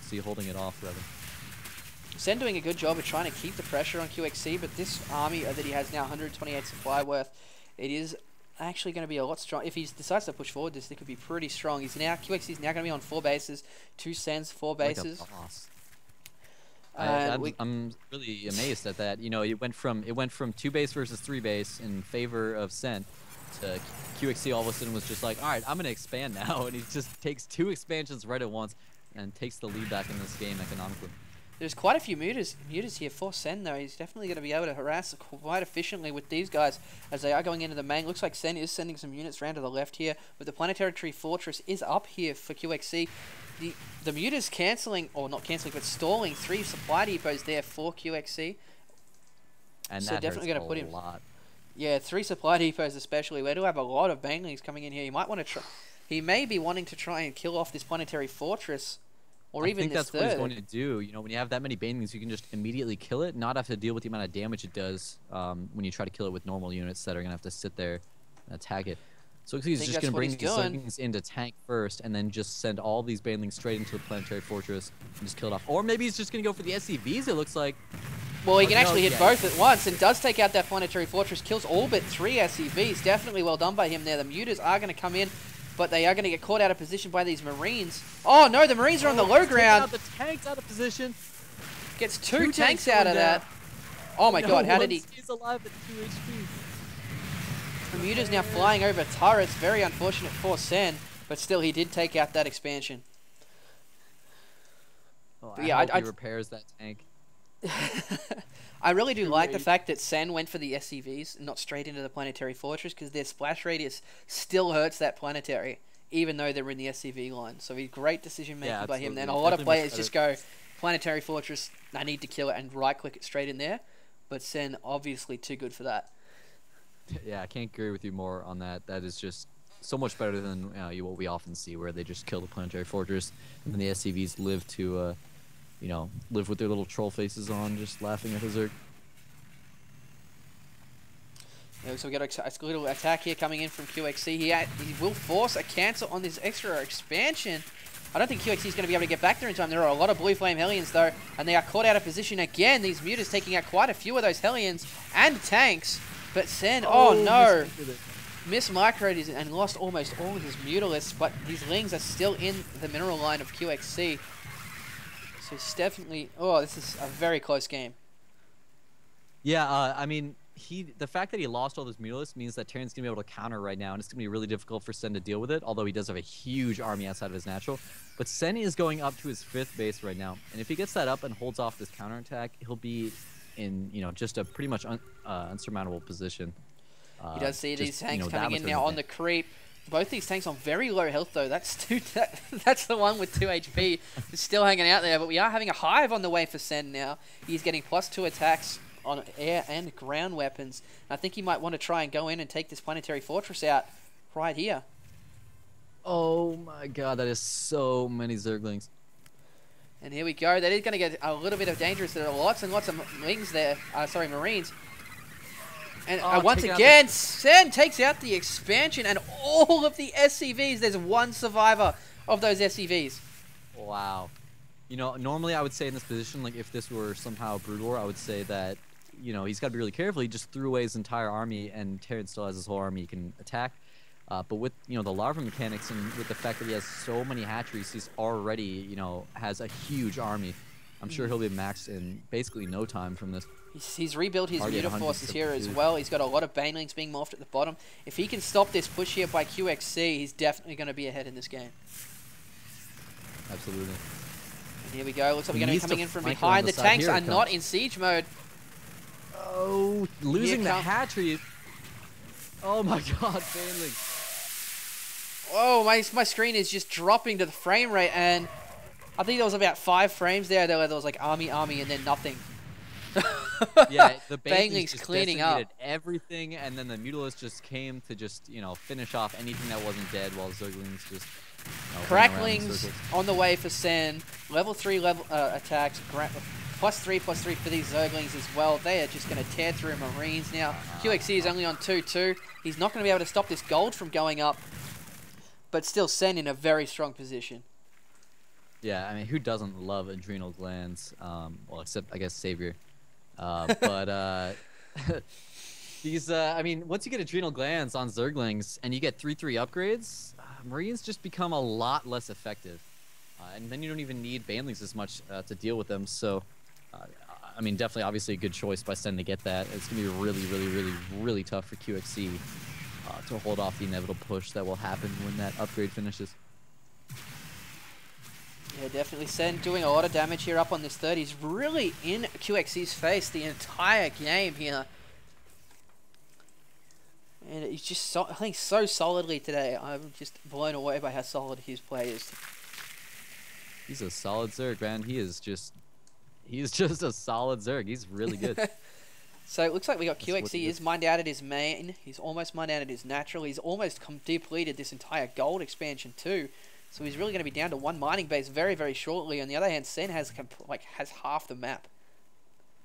QXC holding it off, rather. Sen doing a good job of trying to keep the pressure on QXC, but this army that he has now 128 supply worth, it is actually going to be a lot strong. If he decides to push forward this, it could be pretty strong. QXC's now going to be on 4 bases, 2 Sens, 4 bases. Like a boss. I'm really amazed at that. You know, it went from 2 base versus 3 base in favor of Sen to QXC all of a sudden was just like, all right, I'm going to expand now, and he just takes 2 expansions right at once and takes the lead back in this game economically. There's quite a few mutas here for Sen, though. He's definitely going to be able to harass quite efficiently with these guys as they are going into the main. Looks like Sen is sending some units around to the left here, but the Planetary Tree Fortress is up here for QXC. The mutas cancelling, or not cancelling, but stalling 3 supply depots there for QXC. And so that definitely going to put him. Lot. Yeah, 3 supply depots especially. We do have a lot of Banelings coming in here. He might want to try. He may be wanting to try and kill off this Planetary Fortress. Or even I think that's third. what he's going to do. You know, when you have that many Banelings, you can just immediately kill it, not have to deal with the amount of damage it does when you try to kill it with normal units that are going to have to sit there and attack it. So he's just going to bring these Zerglings into tank first and then just send all these Banelings straight into the Planetary Fortress and just kill it off. Or maybe he's just going to go for the SCVs, it looks like. Well, he can actually hit both at once and does take out that Planetary Fortress, kills all but 3 SCVs. Definitely well done by him there. The mutas are going to come in, but they are going to get caught out of position by these Marines. Oh no, the Marines are on the low ground. Out the tanks out of position. Gets 2 tanks out of that. Oh my god, how did he... He's alive at 2 HP. The mutas now flying over turrets. Very unfortunate for Sen, but still he did take out that expansion. Oh, I hope he repairs that tank. I really do like the fact that Sen went for the SCVs, not straight into the Planetary Fortress, because their splash radius still hurts that Planetary, even though they're in the SCV line. So a great decision making by him then. A lot of players just go, Planetary Fortress, I need to kill it, and right click it straight in there. But Sen, obviously too good for that. Yeah, I can't agree with you more on that. That is just so much better than what we often see, where they just kill the Planetary Fortress, and then the SCVs live to... you know, live with their little troll faces on, just laughing at the Zerg. Yeah, so we got a little attack here coming in from QXC. He will force a cancel on this extra expansion. I don't think QXC is going to be able to get back there in time. There are a lot of Blue Flame Hellions, though, and they are caught out of position again. These mutas taking out quite a few of those Hellions and tanks. But Sen, oh no, mismicroed and lost almost all of his Mutalisks, but these Lings are still in the mineral line of QXC. So it's definitely... Oh, this is a very close game. Yeah, I mean, the fact that he lost all those Mutalisks means that Terran's going to be able to counter right now, and it's going to be really difficult for Sen to deal with it, although he does have a huge army outside of his natural. But Sen is going up to his 5th base right now, and if he gets that up and holds off this counterattack, he'll be in, you know, just a pretty much unsurmountable position. He does see these tanks coming in now on the creep. Both these tanks on very low health, though. That's the one with 2 HP. It's still hanging out there, but we are having a hive on the way for Sen now. He's getting +2 attacks on air and ground weapons. I think he might want to try and go in and take this Planetary Fortress out right here. Oh my god, that is so many Zerglings. And here we go. That is going to get a little bit of dangerous. There are lots and lots of Lings there. Sorry, Marines. And once again, Sen takes out the expansion and all of the SCVs. There's 1 survivor of those SCVs. Wow. You know, normally I would say in this position, like if this were somehow Broodlord, I would say that, you know, he's got to be really careful. He just threw away his entire army, and Terran still has his whole army he can attack. But with, you know, the larva mechanics and with the fact that he has so many hatcheries, he's already, you know, has a huge army. I'm sure he'll be maxed in basically no time from this. He's rebuilt his muta forces here as well. He's got a lot of Banelings being morphed at the bottom. If he can stop this push here by QXC, he's definitely going to be ahead in this game. Absolutely. And here we go. Looks like we're going to be coming in from behind. The tanks are not in siege mode. Oh, losing the hatchery. Oh my god, Baneling. Oh, my screen is just dropping to the frame rate, and I think there was about 5 frames there. There was like army, and then nothing. Yeah, the Baneling's cleaning up everything, and then the Mutalisks just came to just, you know, finish off anything that wasn't dead, while Zerglings just, you know, Cracklings on the way for Sen. Level 3 attacks. +3 for these Zerglings as well. They are just going to tear through Marines now. QXC is only on 2-2. He's not going to be able to stop this gold from going up, but still Sen in a very strong position. Yeah, I mean, who doesn't love adrenal glands? Well, except I guess Savior. But these, I mean, once you get adrenal glands on Zerglings and you get 3/3 upgrades, Marines just become a lot less effective. And then you don't even need Banelings as much to deal with them. So, uh, I mean, definitely, obviously, a good choice by Sen to get that. It's going to be really, really, really, really tough for QXC to hold off the inevitable push that will happen when that upgrade finishes. Yeah, definitely. Sen doing a lot of damage here up on this third. He's really in QXC's face the entire game here. And he's just playing so solidly today. I'm just blown away by how solid his play is. He's a solid Zerg, man. He's just a solid Zerg. He's really good. So it looks like we got QXC is mined out at his main. He's almost mined out at his natural. He's almost depleted this entire gold expansion too. So he's really going to be down to one mining base very, very shortly. On the other hand, Sen has has half the map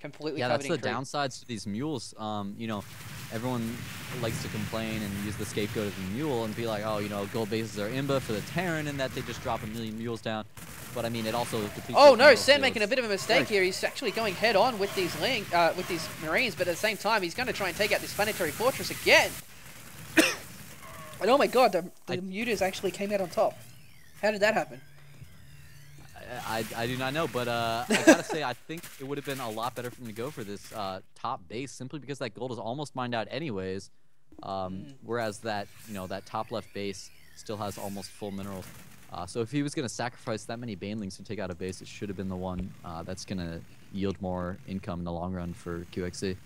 completely covered in creep. Yeah, that's the downsides to these mules. You know, everyone likes to complain and use the scapegoat of the mule and be like, oh, you know, gold bases are imba for the Terran and that they just drop 1,000,000 mules down. But I mean, it also depletes. Oh no, Sen making a bit of a mistake here. He's actually going head on with these Marines, but at the same time, he's going to try and take out this planetary fortress again. And oh my god, the mutas actually came out on top. How did that happen? I do not know, but I gotta say, I think it would have been a lot better for him to go for this top base simply because that gold is almost mined out anyways. Whereas that top left base still has almost full minerals. So if he was gonna sacrifice that many Banelings to take out a base, it should have been the one that's gonna yield more income in the long run for QXC.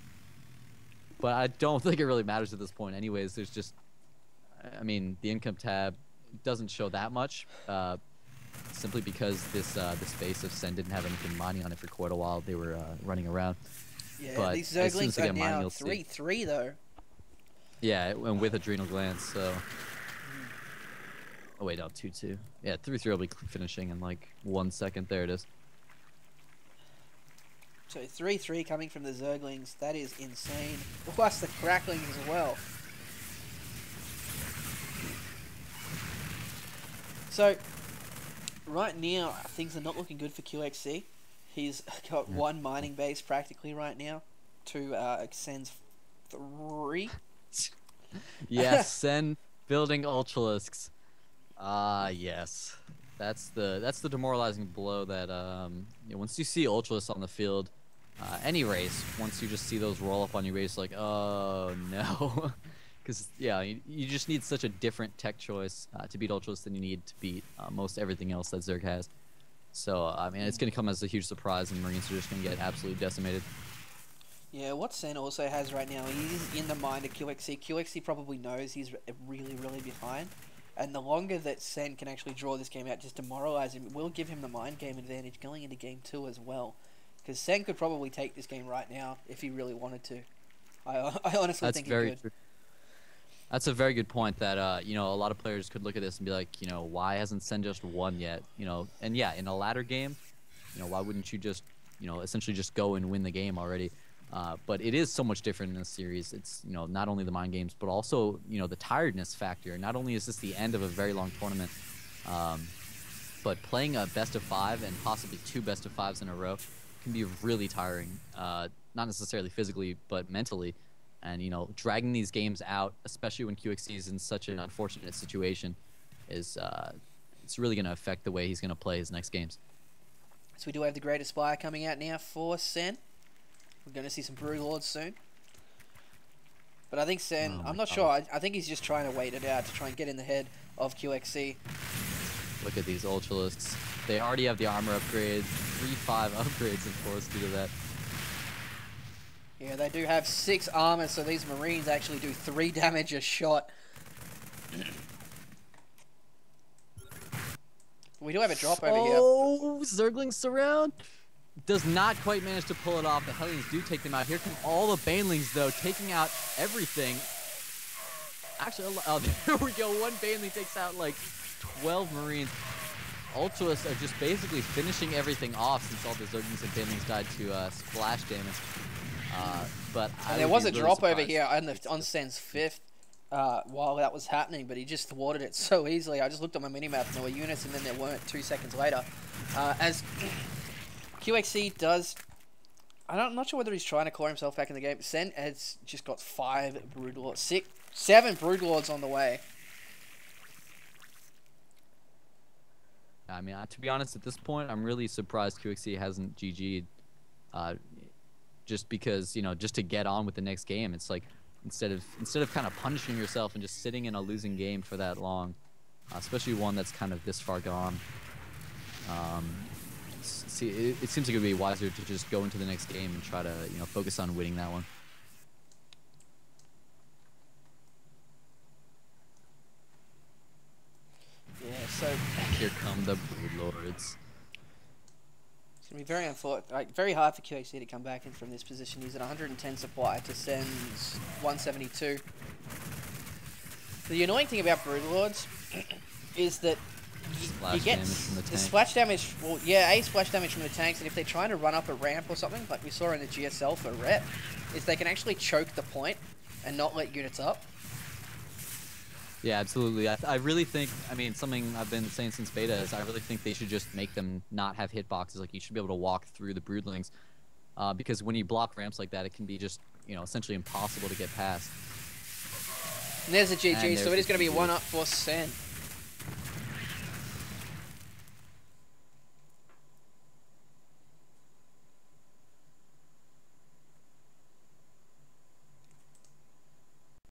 But I don't think it really matters at this point anyways. There's just, I mean, the income tab doesn't show that much. Simply because this base of Sen didn't have anything mining on it for quite a while. They were running around. Yeah, but these Zerglings are now 3/3 though. Yeah, and with adrenal glands, so... Oh wait, no, 2/2. Yeah, 3/3 will be finishing in like 1 second. There it is. So 3/3 coming from the Zerglings. That is insane. Plus the cracklings as well. So... right now, things are not looking good for QXC. He's got one mining base practically right now. Sen's 3. Yes, Sen building Ultralisks. Yes. That's the demoralizing blow that once you see Ultralisks on the field, any race, once you just see those roll up on your race, like, oh no. Because, yeah, you just need such a different tech choice to beat Ultralisks than you need to beat most everything else that Zerg has. So, I mean, it's going to come as a huge surprise, and Marines are just going to get absolutely decimated. Yeah, what Sen also has right now, he's in the mind of QXC. QXC probably knows he's really, really behind. And the longer that Sen can actually draw this game out, just demoralize him, will give him the mind game advantage going into game 2 as well. Because Sen could probably take this game right now if he really wanted to. I honestly think he could. True. That's a very good point that, you know, a lot of players could look at this and be like, you know, why hasn't Sen just won yet? You know, and yeah, in a ladder game, you know, why wouldn't you just, you know, essentially just go and win the game already? But it is so much different in this series. It's, you know, not only the mind games, but also, you know, the tiredness factor. Not only is this the end of a very long tournament, but playing a best of 5 and possibly 2 best of 5s in a row can be really tiring. Not necessarily physically, but mentally. And, you know, dragging these games out, especially when QXC is in such an unfortunate situation, is it's really going to affect the way he's going to play his next games. So we do have the Great Aspire coming out now for Sen. We're going to see some broodlords soon. But I think Sen, I'm not sure. I think he's just trying to wait it out to try and get in the head of QXC. Look at these Ultralisks. They already have the armor upgrades, 3/5 upgrades, of course, due to that. Yeah, they do have 6 armor, so these Marines actually do 3 damage a shot. We do have a drop over here. Oh, Zergling surround. Does not quite manage to pull it off. The Hellions do take them out. Here come all the Banelings, though, taking out everything. Actually, oh, there we go. One Baneling takes out, like, 12 Marines. Ultralisks are just basically finishing everything off since all the Zerglings and Banelings died to splash damage. But there was a drop over here on Sen's 5th. while that was happening, but he just thwarted it so easily. I just looked at my minimap and there were units and then there weren't 2 seconds later. As QXC does... I'm not sure whether he's trying to claw himself back in the game. Sen has just got 5 broodlords, 7 broodlords on the way. I mean, to be honest, at this point, I'm really surprised QXC hasn't GG'd. Just because, you know, just to get on with the next game. It's like instead of kind of punishing yourself and just sitting in a losing game for that long, especially one that's kind of this far gone. It seems like it would be wiser to just go into the next game and try to, you know, focus on winning that one. Yeah, so here come the broodlords. It's going to be very unfortunate, like, very hard for QXC to come back in from this position. He's at 110 supply to Sen's 172. The annoying thing about broodlords is that you get the splash damage. Well, yeah, splash damage from the tanks, and if they're trying to run up a ramp or something, like we saw in the GSL for Rep, is they can actually choke the point and not let units up. Yeah, absolutely. I really think, I mean, something I've been saying since beta is I really think they should just make them not have hitboxes. Like, you should be able to walk through the broodlings, because when you block ramps like that, it can be just, you know, essentially impossible to get past. And there's a GG, so it is going to be 1-up for Sen.